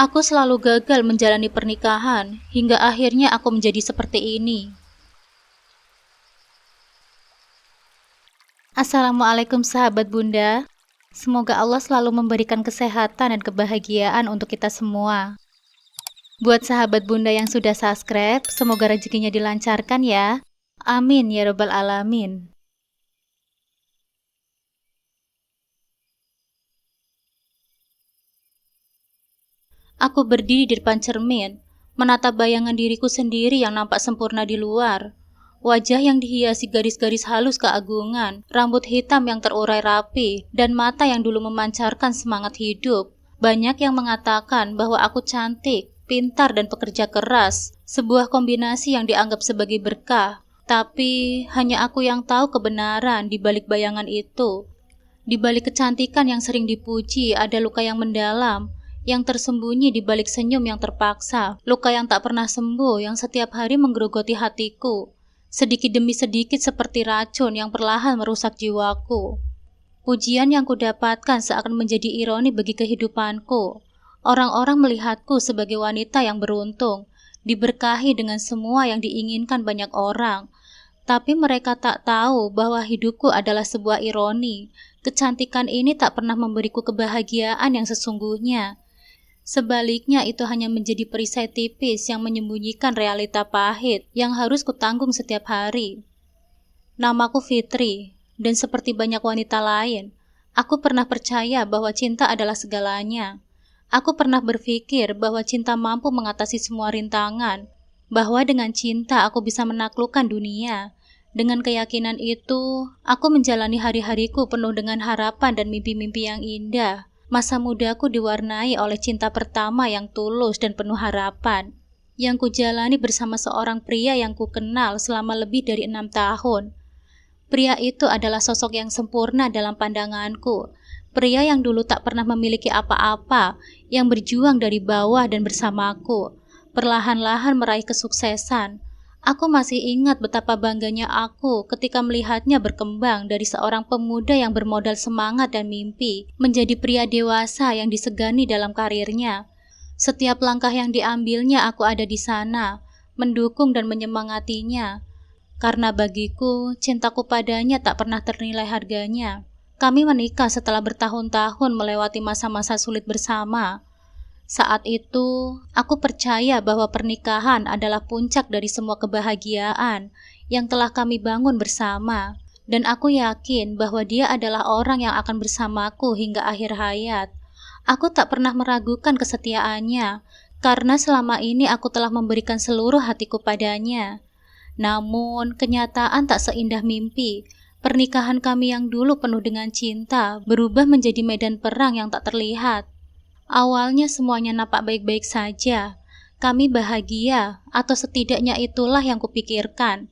Aku selalu gagal menjalani pernikahan, hingga akhirnya aku menjadi seperti ini. Assalamualaikum sahabat Bunda. Semoga Allah selalu memberikan kesehatan dan kebahagiaan untuk kita semua. Buat sahabat Bunda yang sudah subscribe, semoga rezekinya dilancarkan ya. Amin ya Rabbal Alamin. Aku berdiri di depan cermin, menatap bayangan diriku sendiri yang nampak sempurna di luar. Wajah yang dihiasi garis-garis halus keagungan, rambut hitam yang terurai rapi, dan mata yang dulu memancarkan semangat hidup. Banyak yang mengatakan bahwa aku cantik, pintar, dan pekerja keras, sebuah kombinasi yang dianggap sebagai berkah. Tapi hanya aku yang tahu kebenaran di balik bayangan itu. Di balik kecantikan yang sering dipuji ada luka yang mendalam, yang tersembunyi di balik senyum yang terpaksa, luka yang tak pernah sembuh yang setiap hari menggerogoti hatiku, sedikit demi sedikit seperti racun yang perlahan merusak jiwaku. Pujian yang kudapatkan seakan menjadi ironi bagi kehidupanku. Orang-orang melihatku sebagai wanita yang beruntung, diberkahi dengan semua yang diinginkan banyak orang. Tapi mereka tak tahu bahwa hidupku adalah sebuah ironi. Kecantikan ini tak pernah memberiku kebahagiaan yang sesungguhnya. Sebaliknya itu hanya menjadi perisai tipis yang menyembunyikan realita pahit yang harus kutanggung setiap hari. Namaku Fitri, dan seperti banyak wanita lain, aku pernah percaya bahwa cinta adalah segalanya. Aku pernah berpikir bahwa cinta mampu mengatasi semua rintangan, bahwa dengan cinta aku bisa menaklukkan dunia. Dengan keyakinan itu, aku menjalani hari-hariku penuh dengan harapan dan mimpi-mimpi yang indah. Masa mudaku diwarnai oleh cinta pertama yang tulus dan penuh harapan, yang kujalani bersama seorang pria yang kukenal selama lebih dari 6 tahun. Pria itu adalah sosok yang sempurna dalam pandanganku. Pria yang dulu tak pernah memiliki apa-apa, yang berjuang dari bawah dan bersamaku, perlahan-lahan meraih kesuksesan. Aku masih ingat betapa bangganya aku ketika melihatnya berkembang dari seorang pemuda yang bermodal semangat dan mimpi, menjadi pria dewasa yang disegani dalam karirnya. Setiap langkah yang diambilnya aku ada di sana, mendukung dan menyemangatinya. Karena bagiku, cintaku padanya tak pernah ternilai harganya. Kami menikah setelah bertahun-tahun melewati masa-masa sulit bersama. Saat itu, aku percaya bahwa pernikahan adalah puncak dari semua kebahagiaan yang telah kami bangun bersama. Dan aku yakin bahwa dia adalah orang yang akan bersamaku hingga akhir hayat. Aku tak pernah meragukan kesetiaannya, karena selama ini aku telah memberikan seluruh hatiku padanya. Namun, kenyataan tak seindah mimpi. Pernikahan kami yang dulu penuh dengan cinta berubah menjadi medan perang yang tak terlihat. Awalnya semuanya nampak baik-baik saja. Kami bahagia, atau setidaknya itulah yang kupikirkan.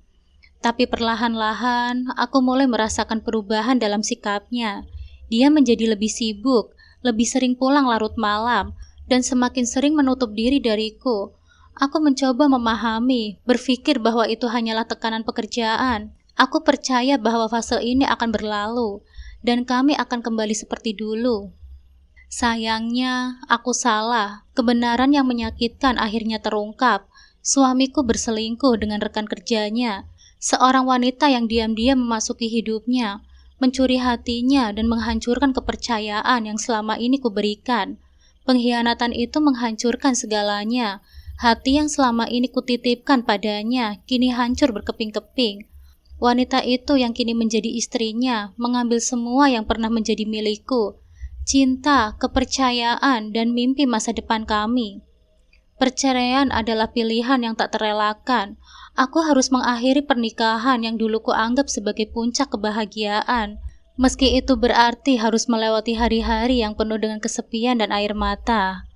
Tapi perlahan-lahan, aku mulai merasakan perubahan dalam sikapnya. Dia menjadi lebih sibuk, lebih sering pulang larut malam, dan semakin sering menutup diri dariku. Aku mencoba memahami, berpikir bahwa itu hanyalah tekanan pekerjaan. Aku percaya bahwa fase ini akan berlalu, dan kami akan kembali seperti dulu. Sayangnya, aku salah. Kebenaran yang menyakitkan akhirnya terungkap. Suamiku berselingkuh dengan rekan kerjanya, seorang wanita yang diam-diam memasuki hidupnya, mencuri hatinya dan menghancurkan kepercayaan yang selama ini kuberikan. Pengkhianatan itu menghancurkan segalanya. Hati yang selama ini kutitipkan padanya, kini hancur berkeping-keping. Wanita itu yang kini menjadi istrinya, mengambil semua yang pernah menjadi milikku. Cinta, kepercayaan, dan mimpi masa depan kami. Perceraian adalah pilihan yang tak terelakkan. Aku harus mengakhiri pernikahan yang dulu kuanggap sebagai puncak kebahagiaan. Meski itu berarti harus melewati hari-hari yang penuh dengan kesepian dan air mata.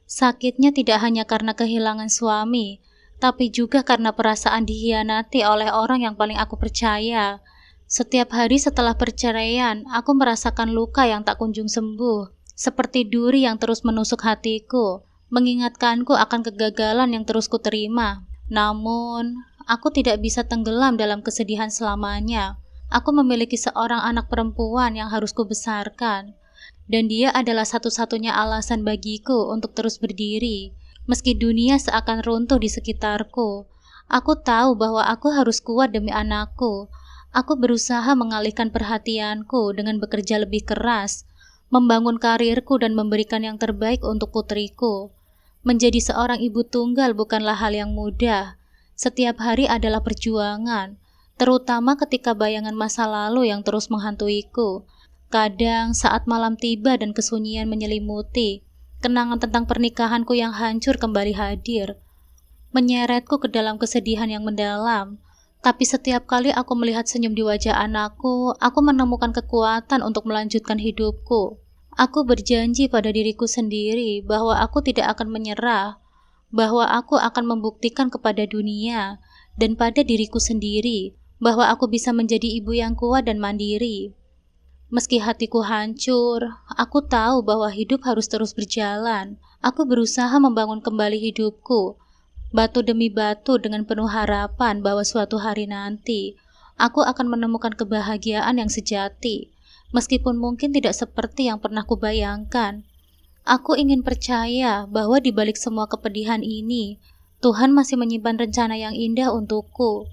Sakitnya tidak hanya karena kehilangan suami, tapi juga karena perasaan dikhianati oleh orang yang paling aku percaya. Setiap hari setelah perceraian, aku merasakan luka yang tak kunjung sembuh, seperti duri yang terus menusuk hatiku, mengingatkanku akan kegagalan yang terus kuterima. Namun, aku tidak bisa tenggelam dalam kesedihan selamanya. Aku memiliki seorang anak perempuan yang harus kubesarkan. dan dia adalah satu-satunya alasan bagiku untuk terus berdiri. Meski dunia seakan runtuh di sekitarku, aku tahu bahwa aku harus kuat demi anakku. Aku berusaha mengalihkan perhatianku dengan bekerja lebih keras, membangun karirku dan memberikan yang terbaik untuk putriku. Menjadi seorang ibu tunggal bukanlah hal yang mudah. Setiap hari adalah perjuangan, terutama ketika bayangan masa lalu yang terus menghantuiku. Kadang saat malam tiba dan kesunyian menyelimuti, kenangan tentang pernikahanku yang hancur kembali hadir, menyeretku ke dalam kesedihan yang mendalam. Tapi setiap kali aku melihat senyum di wajah anakku, aku menemukan kekuatan untuk melanjutkan hidupku. Aku berjanji pada diriku sendiri bahwa aku tidak akan menyerah, bahwa aku akan membuktikan kepada dunia dan pada diriku sendiri bahwa aku bisa menjadi ibu yang kuat dan mandiri. Meski hatiku hancur, aku tahu bahwa hidup harus terus berjalan. Aku berusaha membangun kembali hidupku, batu demi batu, dengan penuh harapan bahwa suatu hari nanti aku akan menemukan kebahagiaan yang sejati. Meskipun mungkin tidak seperti yang pernah kubayangkan, aku ingin percaya bahwa di balik semua kepedihan ini, Tuhan masih menyimpan rencana yang indah untukku.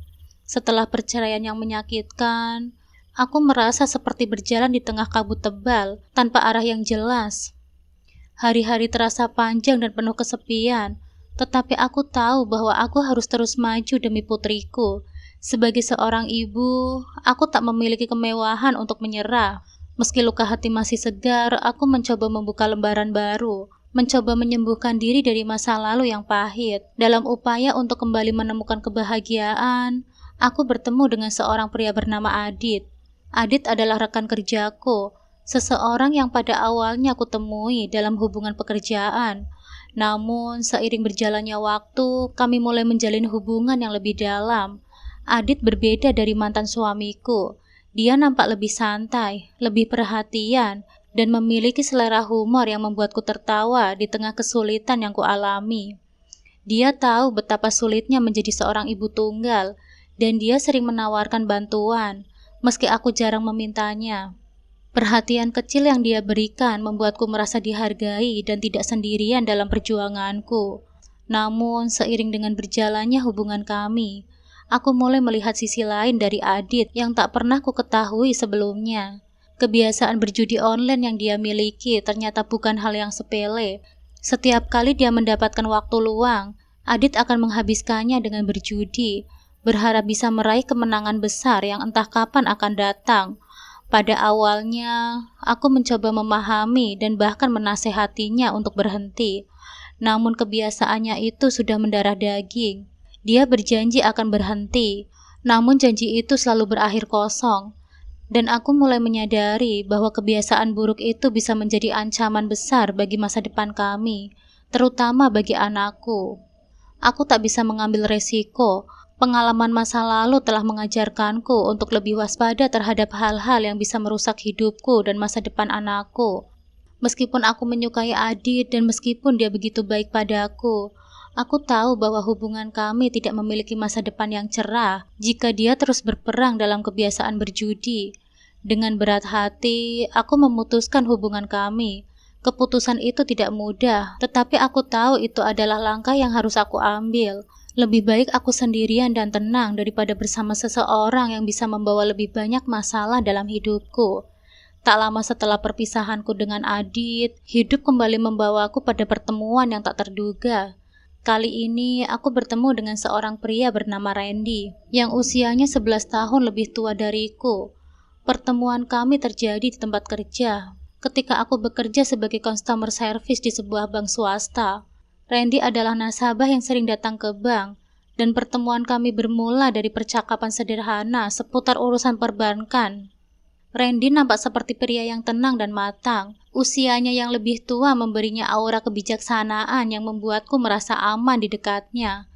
Setelah perceraian yang menyakitkan, aku merasa seperti berjalan di tengah kabut tebal, tanpa arah yang jelas. Hari-hari terasa panjang dan penuh kesepian, tetapi aku tahu bahwa aku harus terus maju demi putriku. Sebagai seorang ibu, aku tak memiliki kemewahan untuk menyerah. Meski luka hati masih segar, aku mencoba membuka lembaran baru, mencoba menyembuhkan diri dari masa lalu yang pahit. Dalam upaya untuk kembali menemukan kebahagiaan, aku bertemu dengan seorang pria bernama Adit. Adit adalah rekan kerjaku, seseorang yang pada awalnya aku temui dalam hubungan pekerjaan. Namun, seiring berjalannya waktu, kami mulai menjalin hubungan yang lebih dalam. Adit berbeda dari mantan suamiku. Dia nampak lebih santai, lebih perhatian, dan memiliki selera humor yang membuatku tertawa di tengah kesulitan yang kualami. Dia tahu betapa sulitnya menjadi seorang ibu tunggal, dan dia sering menawarkan bantuan, meski aku jarang memintanya. Perhatian kecil yang dia berikan membuatku merasa dihargai dan tidak sendirian dalam perjuanganku. Namun, seiring dengan berjalannya hubungan kami, aku mulai melihat sisi lain dari Adit yang tak pernah ku ketahui sebelumnya. Kebiasaan berjudi online yang dia miliki ternyata bukan hal yang sepele. Setiap kali dia mendapatkan waktu luang, Adit akan menghabiskannya dengan berjudi, berharap bisa meraih kemenangan besar yang entah kapan akan datang. Pada awalnya, aku mencoba memahami dan bahkan menasehatinya untuk berhenti. Namun kebiasaannya itu sudah mendarah daging. Dia berjanji akan berhenti, namun janji itu selalu berakhir kosong. Dan aku mulai menyadari bahwa kebiasaan buruk itu bisa menjadi ancaman besar bagi masa depan kami, terutama bagi anakku. Aku tak bisa mengambil resiko. Pengalaman masa lalu telah mengajarkanku untuk lebih waspada terhadap hal-hal yang bisa merusak hidupku dan masa depan anakku. Meskipun aku menyukai Adit dan meskipun dia begitu baik padaku, aku tahu bahwa hubungan kami tidak memiliki masa depan yang cerah jika dia terus berperang dalam kebiasaan berjudi. Dengan berat hati, aku memutuskan hubungan kami. Keputusan itu tidak mudah, tetapi aku tahu itu adalah langkah yang harus aku ambil. Lebih baik aku sendirian dan tenang daripada bersama seseorang yang bisa membawa lebih banyak masalah dalam hidupku. Tak lama setelah perpisahanku dengan Adit, hidup kembali membawaku pada pertemuan yang tak terduga. Kali ini aku bertemu dengan seorang pria bernama Randy, yang usianya 11 tahun lebih tua dariku. Pertemuan kami terjadi di tempat kerja, ketika aku bekerja sebagai customer service di sebuah bank swasta. Randy adalah nasabah yang sering datang ke bank, dan pertemuan kami bermula dari percakapan sederhana seputar urusan perbankan. Randy nampak seperti pria yang tenang dan matang. Usianya yang lebih tua memberinya aura kebijaksanaan yang membuatku merasa aman di dekatnya.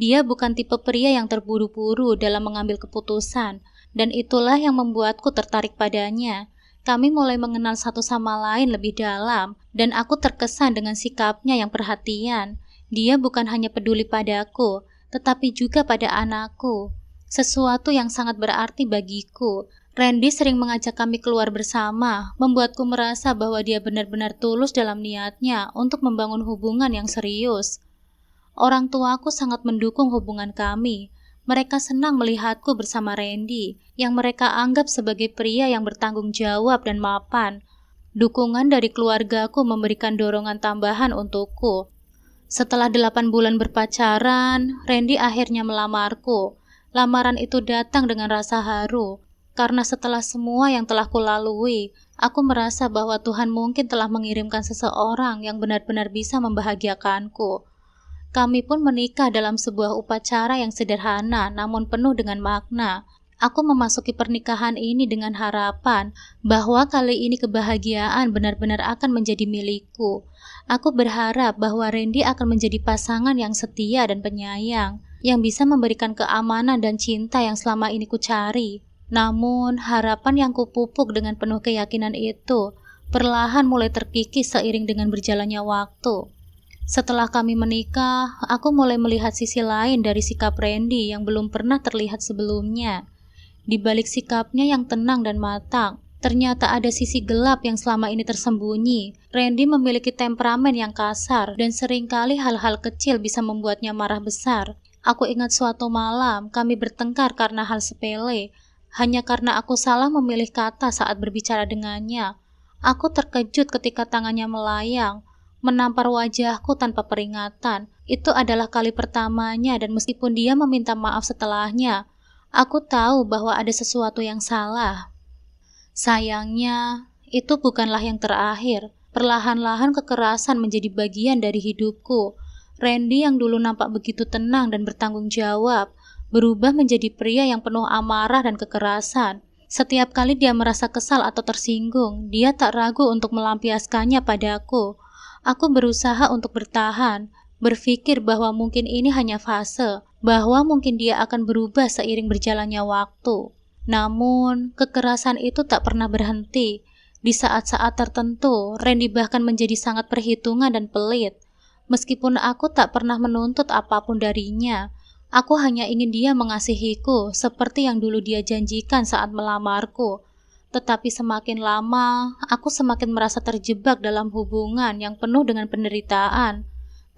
Dia bukan tipe pria yang terburu-buru dalam mengambil keputusan, dan itulah yang membuatku tertarik padanya. Kami mulai mengenal satu sama lain lebih dalam, dan aku terkesan dengan sikapnya yang perhatian. Dia bukan hanya peduli padaku, tetapi juga pada anakku. Sesuatu yang sangat berarti bagiku. Randy sering mengajak kami keluar bersama, membuatku merasa bahwa dia benar-benar tulus dalam niatnya untuk membangun hubungan yang serius. Orang tuaku sangat mendukung hubungan kami. Mereka senang melihatku bersama Randy, yang mereka anggap sebagai pria yang bertanggung jawab dan mapan. Dukungan dari keluargaku memberikan dorongan tambahan untukku. Setelah 8 bulan berpacaran, Randy akhirnya melamarku. Lamaran itu datang dengan rasa haru. Karena setelah semua yang telah kulalui, aku merasa bahwa Tuhan mungkin telah mengirimkan seseorang yang benar-benar bisa membahagiakanku. Kami pun menikah dalam sebuah upacara yang sederhana namun penuh dengan makna. Aku memasuki pernikahan ini dengan harapan bahwa kali ini kebahagiaan benar-benar akan menjadi milikku. Aku berharap bahwa Randy akan menjadi pasangan yang setia dan penyayang, yang bisa memberikan keamanan dan cinta yang selama ini ku cari. Namun, harapan yang kupupuk dengan penuh keyakinan itu perlahan mulai terkikis seiring dengan berjalannya waktu. Setelah kami menikah, aku mulai melihat sisi lain dari sikap Randy yang belum pernah terlihat sebelumnya. Di balik sikapnya yang tenang dan matang, ternyata ada sisi gelap yang selama ini tersembunyi. Randy memiliki temperamen yang kasar dan seringkali hal-hal kecil bisa membuatnya marah besar. Aku ingat suatu malam kami bertengkar karena hal sepele. Hanya karena aku salah memilih kata saat berbicara dengannya. Aku terkejut ketika tangannya melayang, menampar wajahku tanpa peringatan. Itu adalah kali pertamanya dan meskipun dia meminta maaf setelahnya, aku tahu bahwa ada sesuatu yang salah. Sayangnya, itu bukanlah yang terakhir. Perlahan-lahan kekerasan menjadi bagian dari hidupku. Randy yang dulu nampak begitu tenang dan bertanggung jawab, berubah menjadi pria yang penuh amarah dan kekerasan. Setiap kali dia merasa kesal atau tersinggung, dia tak ragu untuk melampiaskannya padaku. Aku berusaha untuk bertahan, berpikir bahwa mungkin ini hanya fase, bahwa mungkin dia akan berubah seiring berjalannya waktu. Namun, kekerasan itu tak pernah berhenti. Di saat-saat tertentu, Randy bahkan menjadi sangat perhitungan dan pelit. Meskipun aku tak pernah menuntut apapun darinya, aku hanya ingin dia mengasihiku seperti yang dulu dia janjikan saat melamarku. Tetapi semakin lama, aku semakin merasa terjebak dalam hubungan yang penuh dengan penderitaan.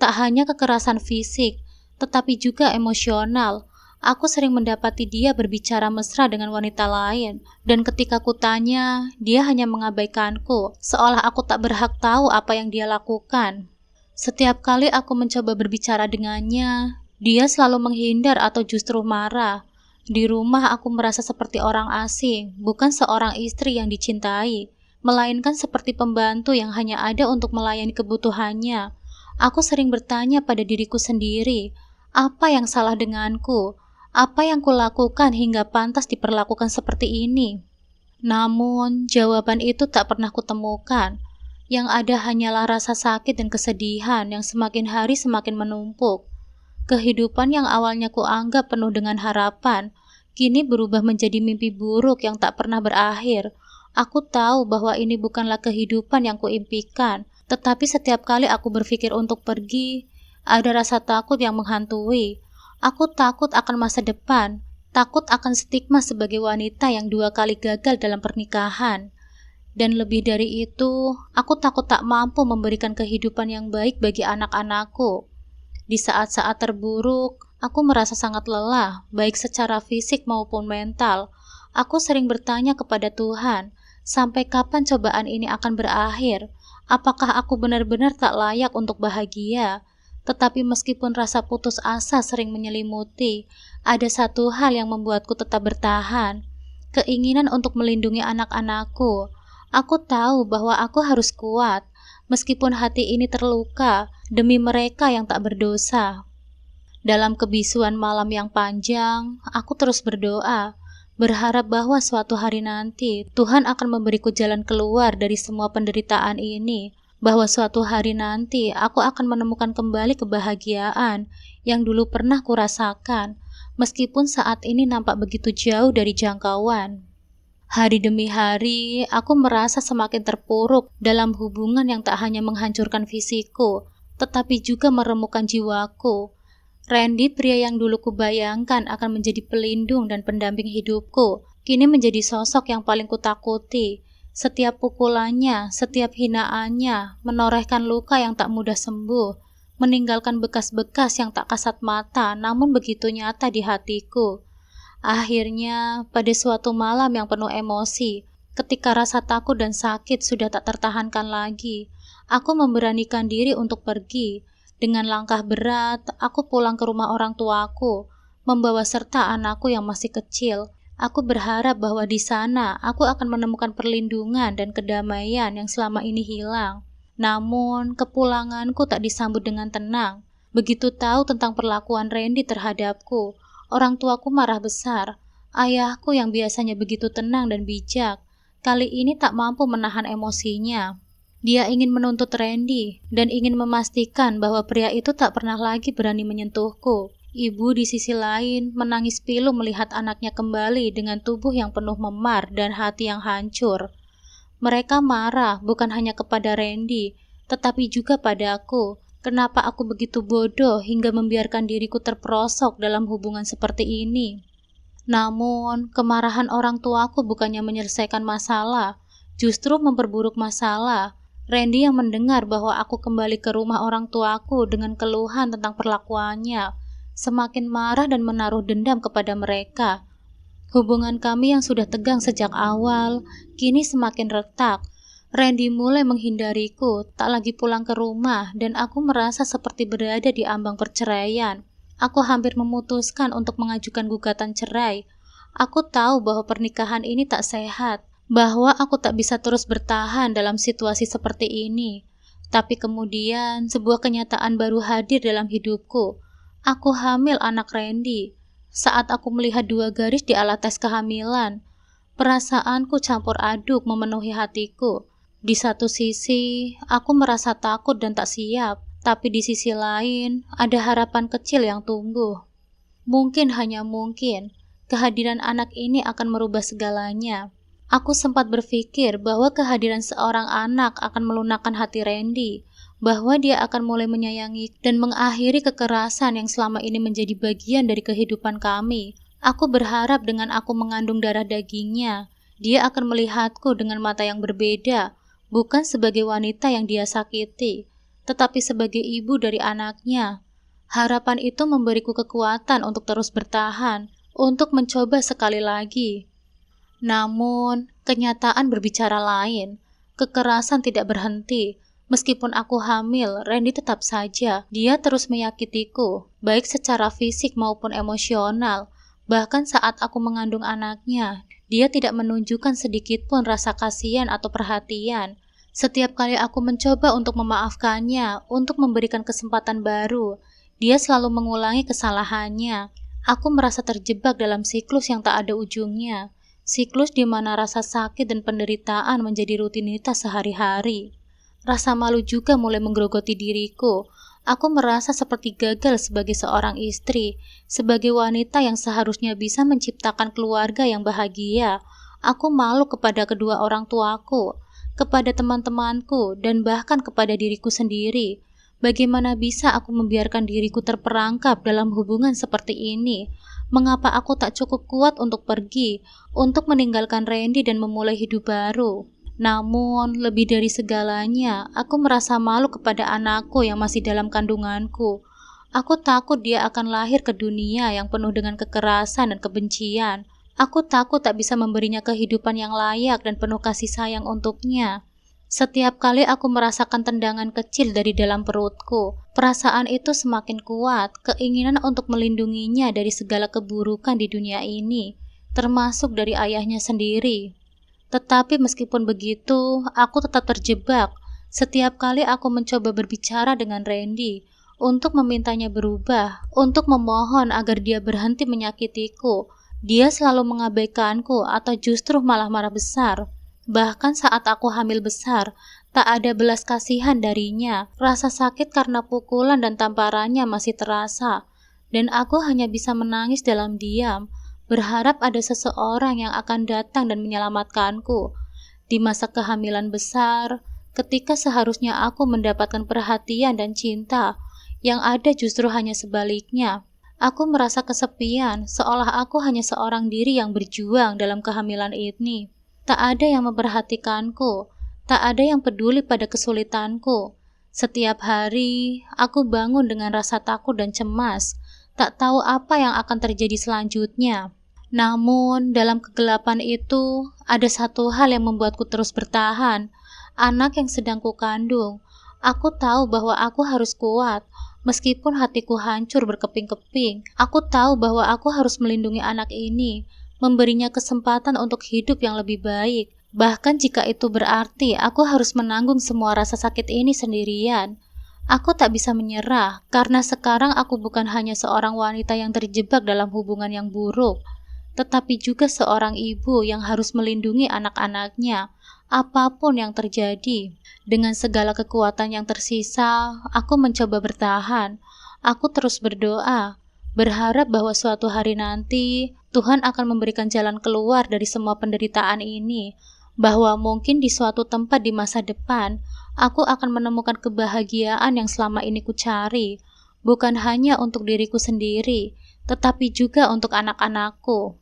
Tak hanya kekerasan fisik, tetapi juga emosional. Aku sering mendapati dia berbicara mesra dengan wanita lain, dan ketika kutanya, dia hanya mengabaikanku, seolah aku tak berhak tahu apa yang dia lakukan. Setiap kali aku mencoba berbicara dengannya, dia selalu menghindar atau justru marah. Di rumah aku merasa seperti orang asing, bukan seorang istri yang dicintai, melainkan seperti pembantu yang hanya ada untuk melayani kebutuhannya. Aku sering bertanya pada diriku sendiri, apa yang salah denganku? Apa yang kulakukan hingga pantas diperlakukan seperti ini? Namun, jawaban itu tak pernah kutemukan. Yang ada hanyalah rasa sakit dan kesedihan yang semakin hari semakin menumpuk. Kehidupan yang awalnya kuanggap penuh dengan harapan, kini berubah menjadi mimpi buruk yang tak pernah berakhir. Aku tahu bahwa ini bukanlah kehidupan yang kuimpikan, tetapi setiap kali aku berpikir untuk pergi, ada rasa takut yang menghantui. Aku takut akan masa depan, takut akan stigma sebagai wanita yang 2 kali gagal dalam pernikahan. Dan lebih dari itu, aku takut tak mampu memberikan kehidupan yang baik bagi anak-anakku. Di saat-saat terburuk, aku merasa sangat lelah, baik secara fisik maupun mental. Aku sering bertanya kepada Tuhan, sampai kapan cobaan ini akan berakhir? Apakah aku benar-benar tak layak untuk bahagia? Tetapi meskipun rasa putus asa sering menyelimuti, ada satu hal yang membuatku tetap bertahan. Keinginan untuk melindungi anak-anakku. Aku tahu bahwa aku harus kuat, meskipun hati ini terluka demi mereka yang tak berdosa. Dalam kebisuan malam yang panjang, aku terus berdoa, berharap bahwa suatu hari nanti Tuhan akan memberiku jalan keluar dari semua penderitaan ini, bahwa suatu hari nanti aku akan menemukan kembali kebahagiaan yang dulu pernah kurasakan, meskipun saat ini nampak begitu jauh dari jangkauan. Hari demi hari, aku merasa semakin terpuruk dalam hubungan yang tak hanya menghancurkan fisikku, tetapi juga meremukkan jiwaku. Randy, pria yang dulu kubayangkan akan menjadi pelindung dan pendamping hidupku, kini menjadi sosok yang paling kutakuti. Setiap pukulannya, setiap hinaannya, menorehkan luka yang tak mudah sembuh, meninggalkan bekas-bekas yang tak kasat mata namun begitu nyata di hatiku. Akhirnya, pada suatu malam yang penuh emosi, ketika rasa takut dan sakit sudah tak tertahankan lagi, aku memberanikan diri untuk pergi. Dengan langkah berat, aku pulang ke rumah orang tuaku, membawa serta anakku yang masih kecil. Aku berharap bahwa di sana aku akan menemukan perlindungan dan kedamaian yang selama ini hilang. Namun, kepulanganku tak disambut dengan tenang. Begitu tahu tentang perlakuan Randy terhadapku, orang tuaku marah besar. Ayahku yang biasanya begitu tenang dan bijak, kali ini tak mampu menahan emosinya. Dia ingin menuntut Randy dan ingin memastikan bahwa pria itu tak pernah lagi berani menyentuhku. Ibu di sisi lain menangis pilu melihat anaknya kembali dengan tubuh yang penuh memar dan hati yang hancur. Mereka marah bukan hanya kepada Randy, tetapi juga padaku. Kenapa aku begitu bodoh hingga membiarkan diriku terperosok dalam hubungan seperti ini? Namun, kemarahan orang tuaku bukannya menyelesaikan masalah, justru memperburuk masalah. Randy yang mendengar bahwa aku kembali ke rumah orang tuaku dengan keluhan tentang perlakuannya, semakin marah dan menaruh dendam kepada mereka. Hubungan kami yang sudah tegang sejak awal, kini semakin retak. Randy mulai menghindariku, tak lagi pulang ke rumah, dan aku merasa seperti berada di ambang perceraian. Aku hampir memutuskan untuk mengajukan gugatan cerai. Aku tahu bahwa pernikahan ini tak sehat, bahwa aku tak bisa terus bertahan dalam situasi seperti ini. Tapi kemudian, sebuah kenyataan baru hadir dalam hidupku. Aku hamil anak Randy. Saat aku melihat 2 garis di alat tes kehamilan, perasaanku campur aduk memenuhi hatiku. Di satu sisi, aku merasa takut dan tak siap, tapi di sisi lain, ada harapan kecil yang tumbuh. Mungkin hanya mungkin, kehadiran anak ini akan merubah segalanya. Aku sempat berpikir bahwa kehadiran seorang anak akan melunakkan hati Randy, bahwa dia akan mulai menyayangi dan mengakhiri kekerasan yang selama ini menjadi bagian dari kehidupan kami. Aku berharap dengan aku mengandung darah dagingnya, dia akan melihatku dengan mata yang berbeda, bukan sebagai wanita yang dia sakiti, tetapi sebagai ibu dari anaknya. Harapan itu memberiku kekuatan untuk terus bertahan, untuk mencoba sekali lagi. Namun, kenyataan berbicara lain. Kekerasan tidak berhenti. Meskipun aku hamil, Randy tetap saja. Dia terus menyakitiku, baik secara fisik maupun emosional. Bahkan saat aku mengandung anaknya, dia tidak menunjukkan sedikit pun rasa kasihan atau perhatian. Setiap kali aku mencoba untuk memaafkannya, untuk memberikan kesempatan baru, dia selalu mengulangi kesalahannya. Aku merasa terjebak dalam siklus yang tak ada ujungnya. Siklus di mana rasa sakit dan penderitaan menjadi rutinitas sehari-hari. Rasa malu juga mulai menggerogoti diriku. Aku merasa seperti gagal sebagai seorang istri, sebagai wanita yang seharusnya bisa menciptakan keluarga yang bahagia. Aku malu kepada kedua orang tuaku, kepada teman-temanku, dan bahkan kepada diriku sendiri. Bagaimana bisa aku membiarkan diriku terperangkap dalam hubungan seperti ini? Mengapa aku tak cukup kuat untuk pergi, untuk meninggalkan Randy dan memulai hidup baru? Namun, lebih dari segalanya, aku merasa malu kepada anakku yang masih dalam kandunganku. Aku takut dia akan lahir ke dunia yang penuh dengan kekerasan dan kebencian. Aku takut tak bisa memberinya kehidupan yang layak dan penuh kasih sayang untuknya. Setiap kali aku merasakan tendangan kecil dari dalam perutku, perasaan itu semakin kuat, keinginan untuk melindunginya dari segala keburukan di dunia ini, termasuk dari ayahnya sendiri. Tetapi meskipun begitu, aku tetap terjebak. Setiap kali aku mencoba berbicara dengan Randy, untuk memintanya berubah, untuk memohon agar dia berhenti menyakitiku, dia selalu mengabaikanku atau justru malah marah besar. Bahkan saat aku hamil besar, tak ada belas kasihan darinya. Rasa sakit karena pukulan dan tamparannya masih terasa, dan aku hanya bisa menangis dalam diam, berharap ada seseorang yang akan datang dan menyelamatkanku. Di masa kehamilan besar, ketika seharusnya aku mendapatkan perhatian dan cinta, yang ada justru hanya sebaliknya. Aku merasa kesepian, seolah aku hanya seorang diri yang berjuang dalam kehamilan ini. Tak ada yang memperhatikanku, tak ada yang peduli pada kesulitanku. Setiap hari, aku bangun dengan rasa takut dan cemas, tak tahu apa yang akan terjadi selanjutnya. Namun, dalam kegelapan itu, ada satu hal yang membuatku terus bertahan. Anak yang sedang kukandung. Aku tahu bahwa aku harus kuat. Meskipun hatiku hancur berkeping-keping, aku tahu bahwa aku harus melindungi anak ini, memberinya kesempatan untuk hidup yang lebih baik. Bahkan jika itu berarti aku harus menanggung semua rasa sakit ini sendirian. Aku tak bisa menyerah, karena sekarang aku bukan hanya seorang wanita yang terjebak dalam hubungan yang buruk, tetapi juga seorang ibu yang harus melindungi anak-anaknya, apapun yang terjadi. Dengan segala kekuatan yang tersisa, aku mencoba bertahan. Aku terus berdoa, berharap bahwa suatu hari nanti Tuhan akan memberikan jalan keluar dari semua penderitaan ini, bahwa mungkin di suatu tempat di masa depan, aku akan menemukan kebahagiaan yang selama ini ku cari, bukan hanya untuk diriku sendiri, tetapi juga untuk anak-anakku.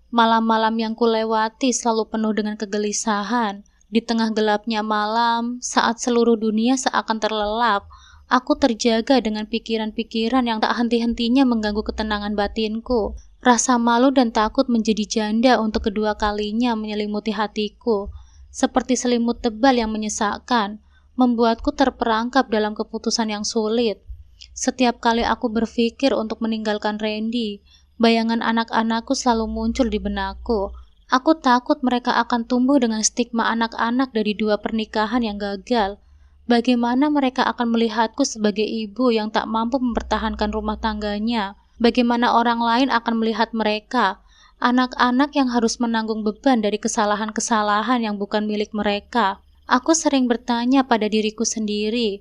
Malam-malam yang kulewati selalu penuh dengan kegelisahan. Di tengah gelapnya malam, saat seluruh dunia seakan terlelap, aku terjaga dengan pikiran-pikiran yang tak henti-hentinya mengganggu ketenangan batinku. Rasa malu dan takut menjadi janda untuk kedua kalinya menyelimuti hatiku, seperti selimut tebal yang menyesakkan, membuatku terperangkap dalam keputusan yang sulit. Setiap kali aku berpikir untuk meninggalkan Randy, bayangan anak-anakku selalu muncul di benakku. Aku takut mereka akan tumbuh dengan stigma anak-anak dari dua pernikahan yang gagal. Bagaimana mereka akan melihatku sebagai ibu yang tak mampu mempertahankan rumah tangganya? Bagaimana orang lain akan melihat mereka, anak-anak yang harus menanggung beban dari kesalahan-kesalahan yang bukan milik mereka? Aku sering bertanya pada diriku sendiri,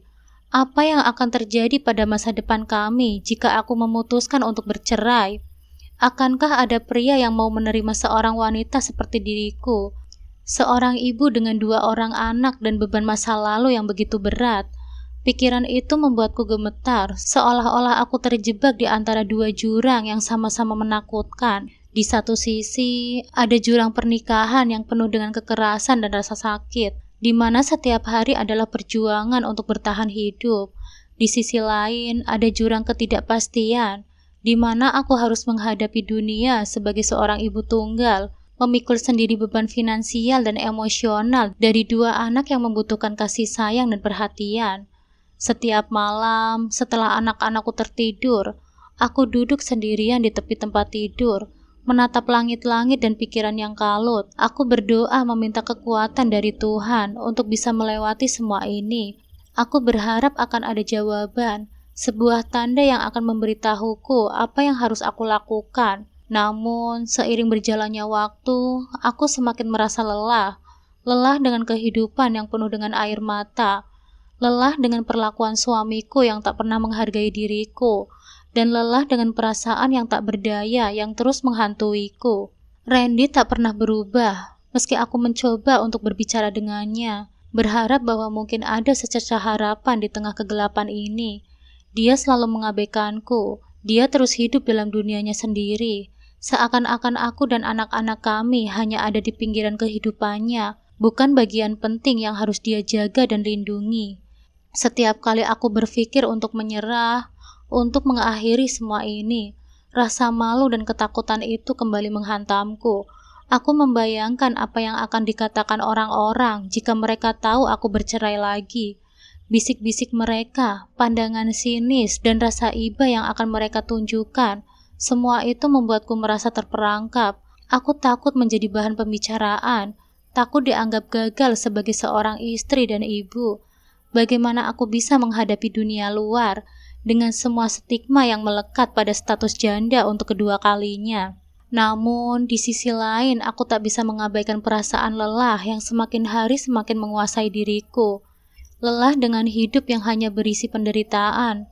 apa yang akan terjadi pada masa depan kami jika aku memutuskan untuk bercerai? Akankah ada pria yang mau menerima seorang wanita seperti diriku? Seorang ibu dengan 2 orang anak dan beban masa lalu yang begitu berat. Pikiran itu membuatku gemetar, seolah-olah aku terjebak di antara 2 jurang yang sama-sama menakutkan. Di satu sisi, ada jurang pernikahan yang penuh dengan kekerasan dan rasa sakit, di mana setiap hari adalah perjuangan untuk bertahan hidup. Di sisi lain, ada jurang ketidakpastian, di mana aku harus menghadapi dunia sebagai seorang ibu tunggal, memikul sendiri beban finansial dan emosional dari 2 anak yang membutuhkan kasih sayang dan perhatian. Setiap malam, setelah anak-anakku tertidur, aku duduk sendirian di tepi tempat tidur, menatap langit-langit dan pikiran yang kalut. Aku berdoa meminta kekuatan dari Tuhan untuk bisa melewati semua ini. Aku berharap akan ada jawaban, sebuah tanda yang akan memberitahuku apa yang harus aku lakukan. Namun, seiring berjalannya waktu, aku semakin merasa lelah. Lelah dengan kehidupan yang penuh dengan air mata. Lelah dengan perlakuan suamiku yang tak pernah menghargai diriku. Dan lelah dengan perasaan yang tak berdaya yang terus menghantuiku. Randy tak pernah berubah, meski aku mencoba untuk berbicara dengannya, berharap bahwa mungkin ada secercah harapan di tengah kegelapan ini. Dia selalu mengabaikanku. Dia terus hidup dalam dunianya sendiri. Seakan-akan aku dan anak-anak kami hanya ada di pinggiran kehidupannya, bukan bagian penting yang harus dia jaga dan lindungi. Setiap kali aku berpikir untuk menyerah, untuk mengakhiri semua ini, rasa malu dan ketakutan itu kembali menghantamku. Aku membayangkan apa yang akan dikatakan orang-orang jika mereka tahu aku bercerai lagi. Bisik-bisik mereka, pandangan sinis, dan rasa iba yang akan mereka tunjukkan, semua itu membuatku merasa terperangkap. Aku takut menjadi bahan pembicaraan, takut dianggap gagal sebagai seorang istri dan ibu. Bagaimana aku bisa menghadapi dunia luar dengan semua stigma yang melekat pada status janda untuk kedua kalinya? Namun, di sisi lain, aku tak bisa mengabaikan perasaan lelah yang semakin hari semakin menguasai diriku. Lelah dengan hidup yang hanya berisi penderitaan,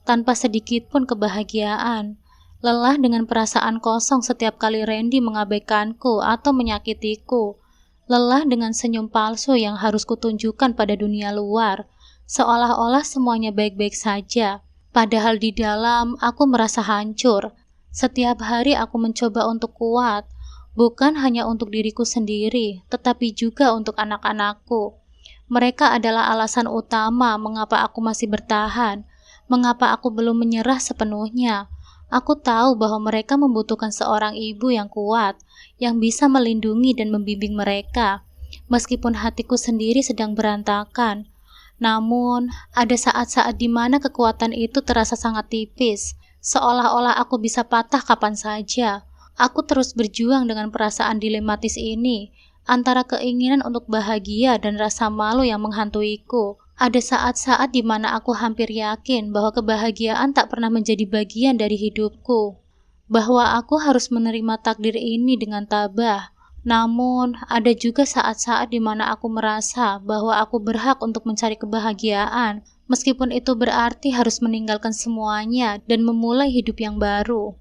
tanpa sedikit pun kebahagiaan. Lelah dengan perasaan kosong setiap kali Randy mengabaikanku atau menyakitiku. Lelah dengan senyum palsu yang harus kutunjukkan pada dunia luar, seolah-olah semuanya baik-baik saja. Padahal di dalam aku merasa hancur. Setiap hari aku mencoba untuk kuat, bukan hanya untuk diriku sendiri, tetapi juga untuk anak-anakku. Mereka adalah alasan utama mengapa aku masih bertahan, mengapa aku belum menyerah sepenuhnya. Aku tahu bahwa mereka membutuhkan seorang ibu yang kuat, yang bisa melindungi dan membimbing mereka, meskipun hatiku sendiri sedang berantakan. Namun, ada saat-saat di mana kekuatan itu terasa sangat tipis, seolah-olah aku bisa patah kapan saja. Aku terus berjuang dengan perasaan dilematis ini, antara keinginan untuk bahagia dan rasa malu yang menghantuiku. Ada saat-saat di mana aku hampir yakin bahwa kebahagiaan tak pernah menjadi bagian dari hidupku, bahwa aku harus menerima takdir ini dengan tabah. Namun, ada juga saat-saat di mana aku merasa bahwa aku berhak untuk mencari kebahagiaan, meskipun itu berarti harus meninggalkan semuanya dan memulai hidup yang baru.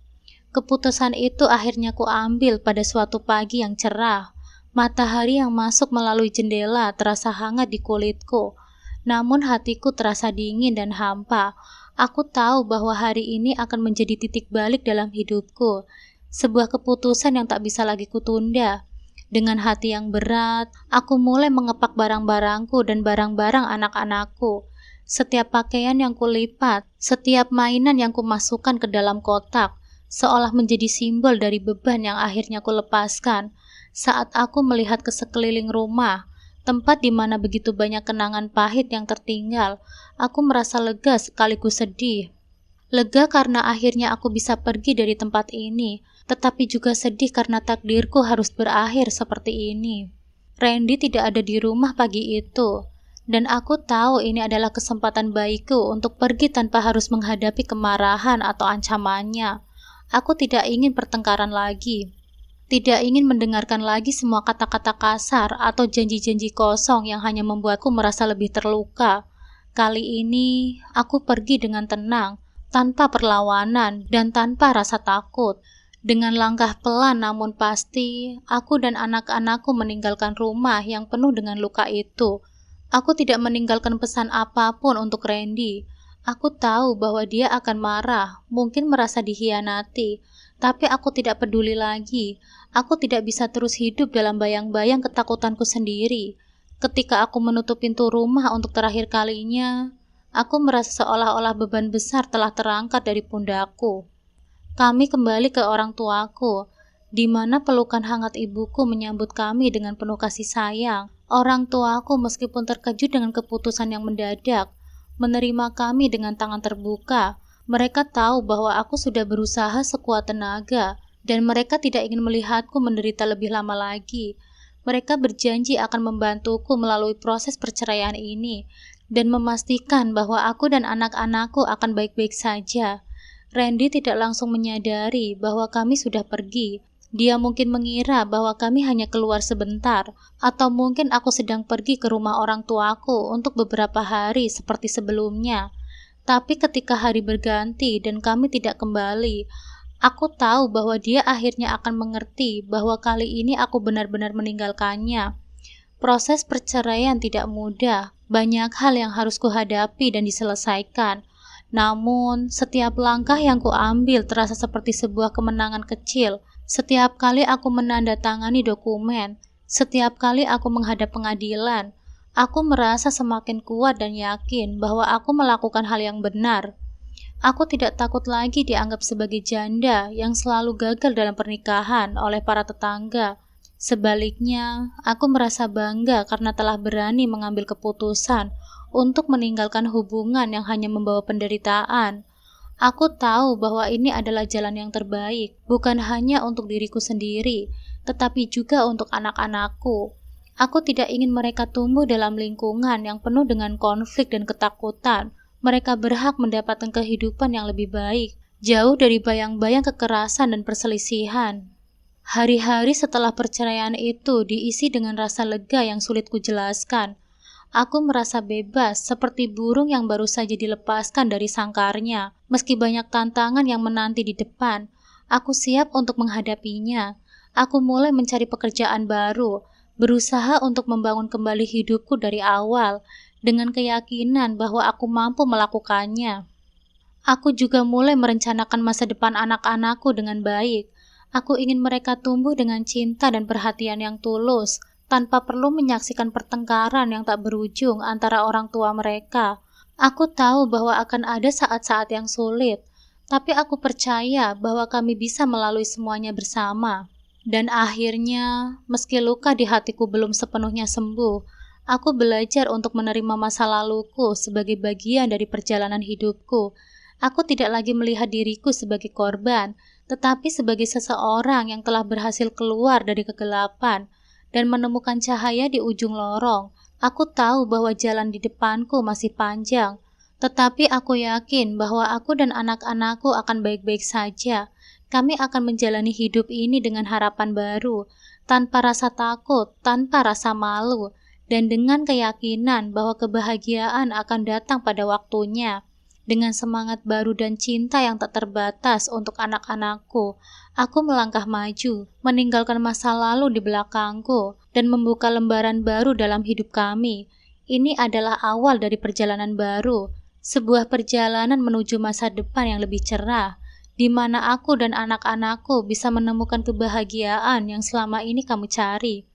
Keputusan itu akhirnya ku ambil pada suatu pagi yang cerah. Matahari yang masuk melalui jendela terasa hangat di kulitku, namun hatiku terasa dingin dan hampa. Aku tahu bahwa hari ini akan menjadi titik balik dalam hidupku, sebuah keputusan yang tak bisa lagi kutunda. Dengan hati yang berat, aku mulai mengepak barang-barangku dan barang-barang anak-anakku. Setiap pakaian yang kulipat, setiap mainan yang kumasukkan ke dalam kotak, seolah menjadi simbol dari beban yang akhirnya kulepaskan. Saat aku melihat ke sekeliling rumah, tempat di mana begitu banyak kenangan pahit yang tertinggal, aku merasa lega sekaligus sedih. Lega karena akhirnya aku bisa pergi dari tempat ini, tetapi juga sedih karena takdirku harus berakhir seperti ini. Randy tidak ada di rumah pagi itu, dan aku tahu ini adalah kesempatan baikku untuk pergi tanpa harus menghadapi kemarahan atau ancamannya. Aku tidak ingin pertengkaran lagi, tidak ingin mendengarkan lagi semua kata-kata kasar atau janji-janji kosong yang hanya membuatku merasa lebih terluka. Kali ini, aku pergi dengan tenang, tanpa perlawanan dan tanpa rasa takut. Dengan langkah pelan namun pasti, aku dan anak-anakku meninggalkan rumah yang penuh dengan luka itu. Aku tidak meninggalkan pesan apapun untuk Randy. Aku tahu bahwa dia akan marah, mungkin merasa dikhianati, tapi aku tidak peduli lagi. Aku tidak bisa terus hidup dalam bayang-bayang ketakutanku sendiri. Ketika aku menutup pintu rumah untuk terakhir kalinya, aku merasa seolah-olah beban besar telah terangkat dari pundakku. Kami kembali ke orang tuaku, di mana pelukan hangat ibuku menyambut kami dengan penuh kasih sayang. Orang tuaku meskipun terkejut dengan keputusan yang mendadak, menerima kami dengan tangan terbuka. Mereka tahu bahwa aku sudah berusaha sekuat tenaga, dan mereka tidak ingin melihatku menderita lebih lama lagi. Mereka berjanji akan membantuku melalui proses perceraian ini, dan memastikan bahwa aku dan anak-anakku akan baik-baik saja. Randy tidak langsung menyadari bahwa kami sudah pergi. Dia mungkin mengira bahwa kami hanya keluar sebentar, atau mungkin aku sedang pergi ke rumah orang tuaku untuk beberapa hari seperti sebelumnya. Tapi ketika hari berganti dan kami tidak kembali, aku tahu bahwa dia akhirnya akan mengerti bahwa kali ini aku benar-benar meninggalkannya. Proses perceraian tidak mudah, banyak hal yang harus kuhadapi dan diselesaikan. Namun, setiap langkah yang kuambil terasa seperti sebuah kemenangan kecil. Setiap kali aku menandatangani dokumen, setiap kali aku menghadap pengadilan, aku merasa semakin kuat dan yakin bahwa aku melakukan hal yang benar. Aku tidak takut lagi dianggap sebagai janda yang selalu gagal dalam pernikahan oleh para tetangga. Sebaliknya, aku merasa bangga karena telah berani mengambil keputusan untuk meninggalkan hubungan yang hanya membawa penderitaan. Aku tahu bahwa ini adalah jalan yang terbaik, bukan hanya untuk diriku sendiri, tetapi juga untuk anak-anakku. Aku tidak ingin mereka tumbuh dalam lingkungan yang penuh dengan konflik dan ketakutan. Mereka berhak mendapatkan kehidupan yang lebih baik, jauh dari bayang-bayang kekerasan dan perselisihan. Hari-hari setelah perceraian itu diisi dengan rasa lega yang sulit kujelaskan. Aku merasa bebas, seperti burung yang baru saja dilepaskan dari sangkarnya. Meski banyak tantangan yang menanti di depan, aku siap untuk menghadapinya. Aku mulai mencari pekerjaan baru, berusaha untuk membangun kembali hidupku dari awal, dengan keyakinan bahwa aku mampu melakukannya. Aku juga mulai merencanakan masa depan anak-anakku dengan baik. Aku ingin mereka tumbuh dengan cinta dan perhatian yang tulus, tanpa perlu menyaksikan pertengkaran yang tak berujung antara orang tua mereka. Aku tahu bahwa akan ada saat-saat yang sulit, tapi aku percaya bahwa kami bisa melalui semuanya bersama. Dan akhirnya, meski luka di hatiku belum sepenuhnya sembuh, aku belajar untuk menerima masa laluku sebagai bagian dari perjalanan hidupku. Aku tidak lagi melihat diriku sebagai korban, tetapi sebagai seseorang yang telah berhasil keluar dari kegelapan dan menemukan cahaya di ujung lorong. Aku tahu bahwa jalan di depanku masih panjang, tetapi aku yakin bahwa aku dan anak-anakku akan baik-baik saja. Kami akan menjalani hidup ini dengan harapan baru, tanpa rasa takut, tanpa rasa malu, dan dengan keyakinan bahwa kebahagiaan akan datang pada waktunya. Dengan semangat baru dan cinta yang tak terbatas untuk anak-anakku, aku melangkah maju, meninggalkan masa lalu di belakangku, dan membuka lembaran baru dalam hidup kami. Ini adalah awal dari perjalanan baru, sebuah perjalanan menuju masa depan yang lebih cerah, di mana aku dan anak-anakku bisa menemukan kebahagiaan yang selama ini kamu cari.